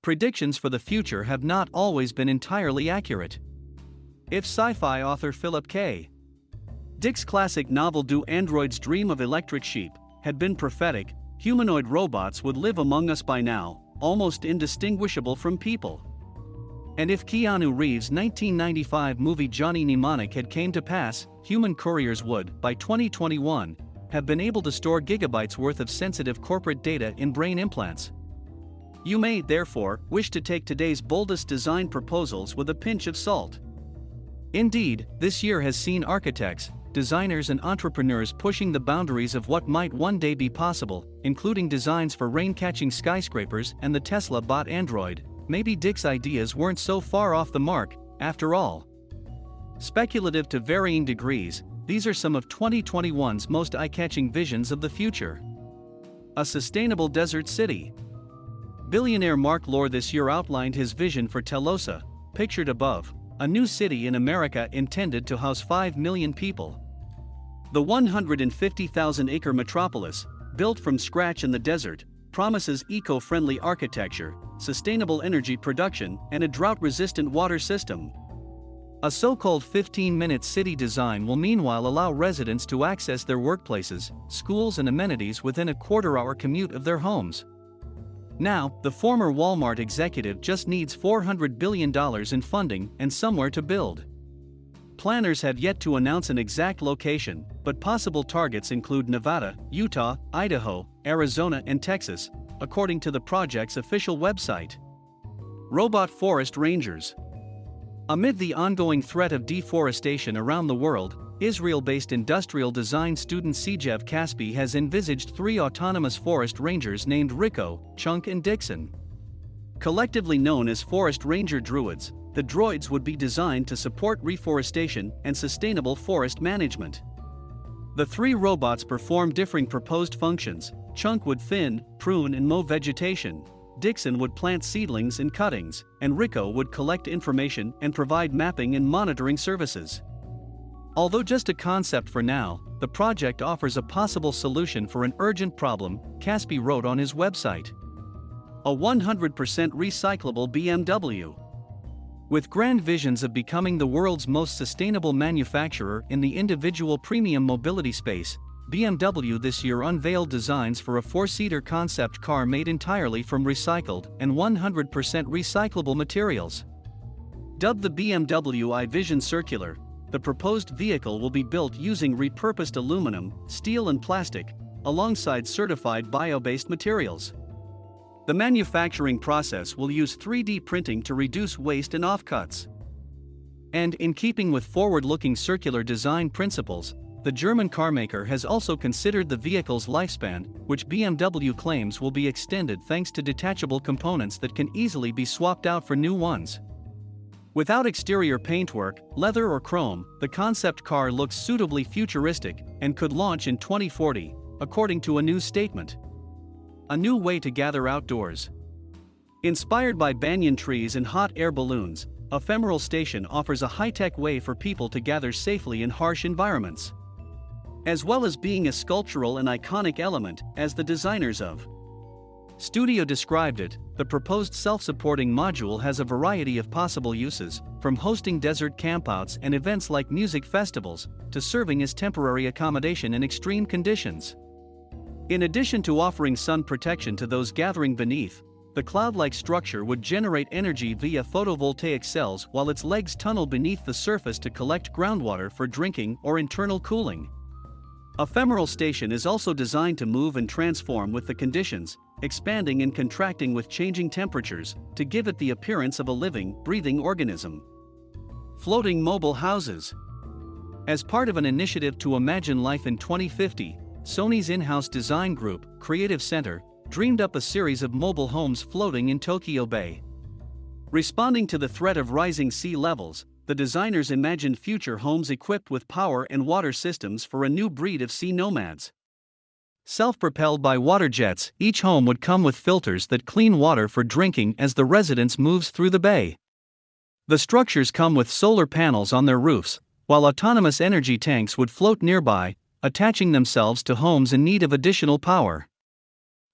predictions for the future have not always been entirely accurate. If sci-fi author Philip K. Dick's classic novel Do Androids Dream of Electric Sheep had been prophetic, humanoid robots would live among us by now, almost indistinguishable from people. And if Keanu Reeves' 1995 movie Johnny Mnemonic had came to pass, human couriers would, by 2021, have been able to store gigabytes worth of sensitive corporate data in brain implants. You may, therefore, wish to take today's boldest design proposals with a pinch of salt. Indeed, this year has seen architects, designers and entrepreneurs pushing the boundaries of what might one day be possible, including designs for rain-catching skyscrapers and the Tesla bot Android. Maybe Dick's ideas weren't so far off the mark, after all. Speculative to varying degrees, these are some of 2021's most eye-catching visions of the future. A sustainable desert city. Billionaire Mark Lore this year outlined his vision for Telosa, pictured above, a new city in America intended to house 5 million people. The 150,000-acre metropolis, built from scratch in the desert, promises eco-friendly architecture, sustainable energy production, and a drought-resistant water system. A so-called 15-minute city design will meanwhile allow residents to access their workplaces, schools and amenities within a quarter-hour commute of their homes. Now, the former Walmart executive just needs $400 billion in funding and somewhere to build. Planners have yet to announce an exact location, but possible targets include Nevada, Utah, Idaho, Arizona and Texas, according to the project's official website. Robot forest rangers. Amid the ongoing threat of deforestation around the world, Israel-based industrial design student Sejev Kaspi has envisaged 3 autonomous forest rangers named Rico, Chunk and Dixon. Collectively known as forest ranger druids, the droids would be designed to support reforestation and sustainable forest management. The 3 robots perform differing proposed functions. Chunk would thin, prune and mow vegetation, Dixon would plant seedlings and cuttings, and Rico would collect information and provide mapping and monitoring services. Although just a concept for now, the project offers a possible solution for an urgent problem, Kaspi wrote on his website. A 100% recyclable BMW. With grand visions of becoming the world's most sustainable manufacturer in the individual premium mobility space, BMW this year unveiled designs for a 4-seater concept car made entirely from recycled and 100% recyclable materials. Dubbed the BMW iVision Circular, the proposed vehicle will be built using repurposed aluminum, steel and plastic, alongside certified bio-based materials. The manufacturing process will use 3D printing to reduce waste and offcuts. And in keeping with forward-looking circular design principles, the German carmaker has also considered the vehicle's lifespan, which BMW claims will be extended thanks to detachable components that can easily be swapped out for new ones. Without exterior paintwork, leather or chrome, the concept car looks suitably futuristic and could launch in 2040, according to a new statement. A new way to gather outdoors. Inspired by banyan trees and hot air balloons, Ephemeral Station offers a high-tech way for people to gather safely in harsh environments. As well as being a sculptural and iconic element, as the designers of Studio described it, the proposed self-supporting module has a variety of possible uses, from hosting desert campouts and events like music festivals, to serving as temporary accommodation in extreme conditions. In addition to offering sun protection to those gathering beneath, the cloud-like structure would generate energy via photovoltaic cells while its legs tunnel beneath the surface to collect groundwater for drinking or internal cooling. Ephemeral Station is also designed to move and transform with the conditions, expanding and contracting with changing temperatures, to give it the appearance of a living, breathing organism. Floating mobile houses. As part of an initiative to imagine life in 2050, Sony's in-house design group, Creative Center, dreamed up a series of mobile homes floating in Tokyo Bay. Responding to the threat of rising sea levels, the designers imagined future homes equipped with power and water systems for a new breed of sea nomads. Self-propelled by water jets, each home would come with filters that clean water for drinking as the residents moves through the bay. The structures come with solar panels on their roofs, while autonomous energy tanks would float nearby, attaching themselves to homes in need of additional power.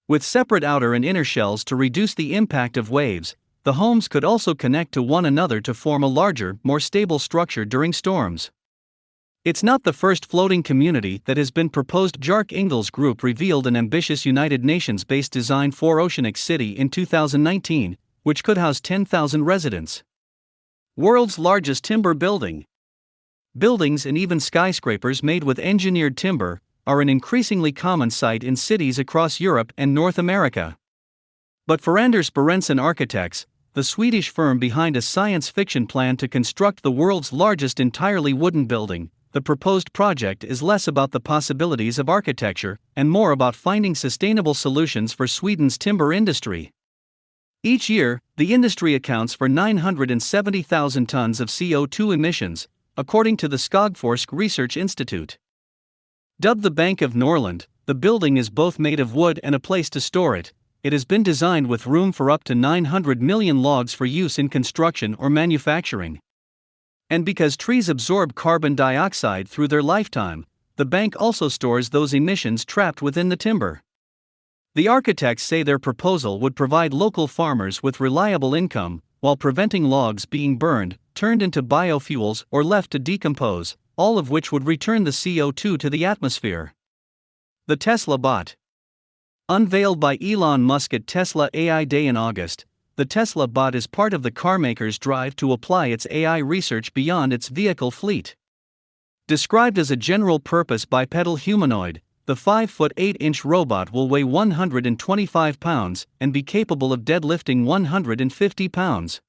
With separate outer and inner shells to reduce the impact of waves, the homes could also connect to one another to form a larger, more stable structure during storms. It's not the first floating community that has been proposed. Jark Ingels Group revealed an ambitious United Nations-based design for Oceanic City in 2019, which could house 10,000 residents. World's largest timber building. Buildings and even skyscrapers made with engineered timber are an increasingly common sight in cities across Europe and North America. But for Anders Berensson Architects, the Swedish firm behind a science fiction plan to construct the world's largest entirely wooden building, the proposed project is less about the possibilities of architecture and more about finding sustainable solutions for Sweden's timber industry. Each year, the industry accounts for 970,000 tons of CO2 emissions, according to the Skogforsk Research Institute. Dubbed the Bank of Norland, the building is both made of wood and a place to store it. It has been designed with room for up to 900 million logs for use in construction or manufacturing. And because trees absorb carbon dioxide through their lifetime, the bank also stores those emissions trapped within the timber. The architects say their proposal would provide local farmers with reliable income, while preventing logs being burned, turned into biofuels, or left to decompose, all of which would return the CO2 to the atmosphere. The Tesla bot. Unveiled by Elon Musk at Tesla AI Day in August, the Tesla bot is part of the carmaker's drive to apply its AI research beyond its vehicle fleet. Described as a general-purpose bipedal humanoid, the 5'8" robot will weigh 125 pounds and be capable of deadlifting 150 pounds.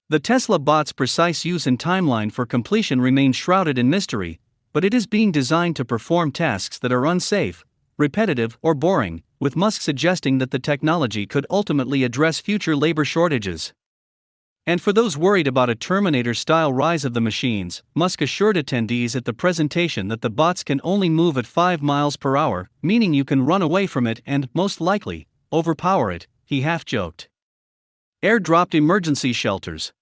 The Tesla bot's precise use and timeline for completion remain shrouded in mystery, but it is being designed to perform tasks that are unsafe, repetitive, or boring, with Musk suggesting that the technology could ultimately address future labor shortages. And for those worried about a Terminator-style rise of the machines, Musk assured attendees at the presentation that the bots can only move at 5 miles per hour, meaning you can run away from it and, most likely, overpower it, he half-joked. Airdropped emergency shelters.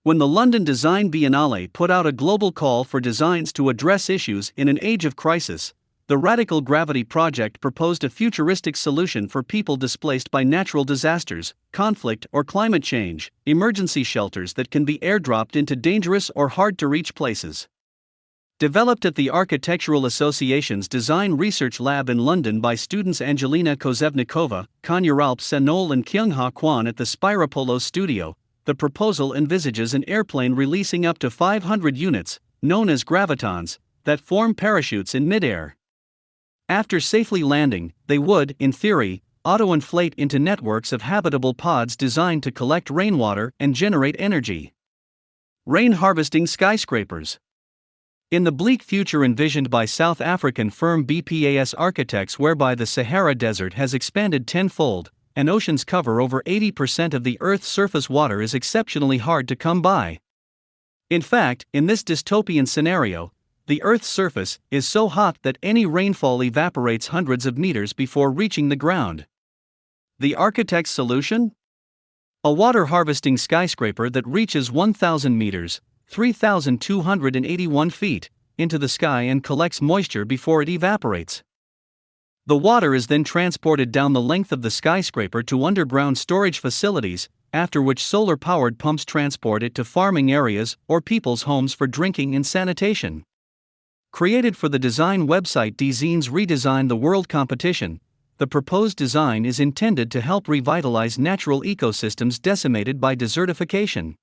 When the London Design Biennale put out a global call for designs to address issues in an age of crisis, the Radical Gravity Project proposed a futuristic solution for people displaced by natural disasters, conflict, or climate change, emergency shelters that can be airdropped into dangerous or hard-to-reach places. Developed at the Architectural Association's Design Research Lab in London by students Angelina Kozevnikova, Kanyaralp Senol and Kyungha Kwan at the Spiropolo studio, the proposal envisages an airplane releasing up to 500 units, known as gravitons, that form parachutes in midair. After safely landing, they would, in theory, auto-inflate into networks of habitable pods designed to collect rainwater and generate energy. Rain harvesting skyscrapers. In the bleak future envisioned by South African firm BPAS Architects, whereby the Sahara Desert has expanded tenfold, and oceans cover over 80% of the Earth's surface, water is exceptionally hard to come by. In fact, in this dystopian scenario, the Earth's surface is so hot that any rainfall evaporates hundreds of meters before reaching the ground. The architect's solution? A water harvesting skyscraper that reaches 1,000 meters, 3,281 feet, into the sky and collects moisture before it evaporates. The water is then transported down the length of the skyscraper to underground storage facilities, after which solar-powered pumps transport it to farming areas or people's homes for drinking and sanitation. Created for the design website Designs Redesign the World competition, the proposed design is intended to help revitalize natural ecosystems decimated by desertification.